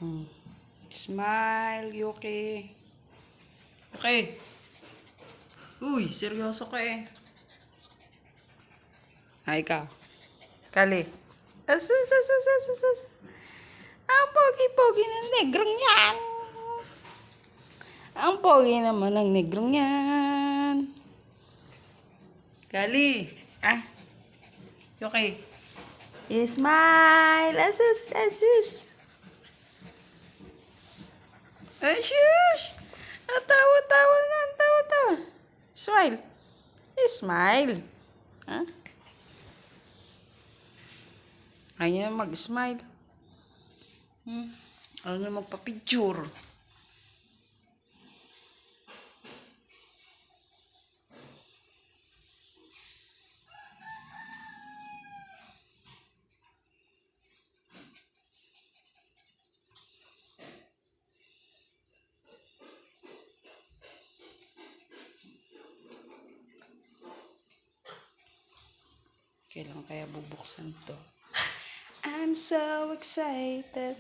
Hmm. Smile, Yuki. Okay. Uy, seryoso ka eh. Ay, ikaw. Kali. Asus. Ang pogi-pogi ng negrong yan. Ang pogi naman ng negrong yan. Kali. Ah. Yuki. Smile. Asus. Asus. Tawa-tawa naman. Tawa. Smile. Smile. Ha? Ayaw niya mag-smile. Ayaw niya magpa-picture. Kailan kaya bubuksan to? I'm so excited,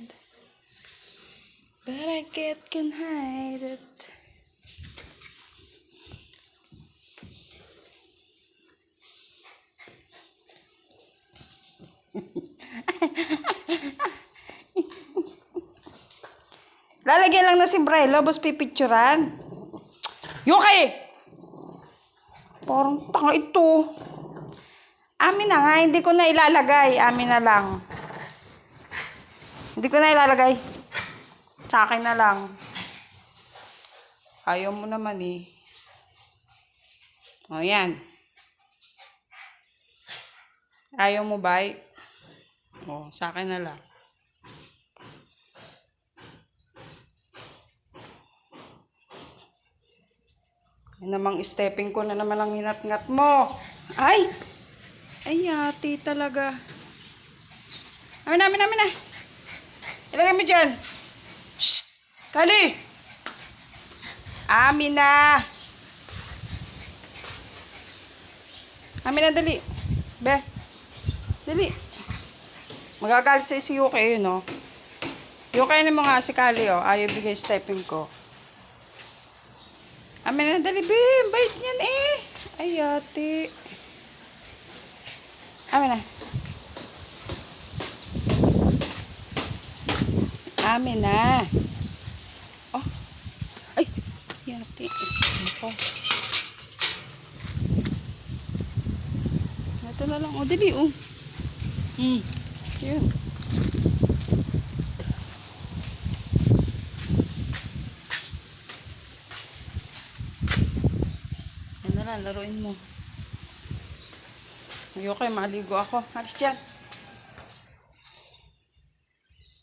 but I can't hide it. Lalagyan lang na si Brelo, boss pipicturan. Yuki! Parang tanga ito. Amin na nga, hindi ko na ilalagay. Amin na lang. Hindi ko na ilalagay. Sa akin na lang. Ayaw mo naman eh. O yan. Ayaw mo ba? O, sa akin na lang. Yan namang stepping ko na naman ang hinat-ngat mo. Ay! Ay, ate talaga. Amin na. Ilagay mo dyan. Shhh! Kali! Amin na. Amin na, dali. Be. Dali. Magagalit sa'yo si Yuki, yun, no? Yuki, ano mo nga si Kali, oh. Ayaw bigay stepping ko. Amin na, dali, be. Bait niyan, eh. Ay, ate. Amin na. Amin na. Oh. Ay. Yate. Isipos. Ito na lang. O, dali. O. Yun. Yan na lang. Laruin mo. Ayoko, maligo ako. Alis dyan.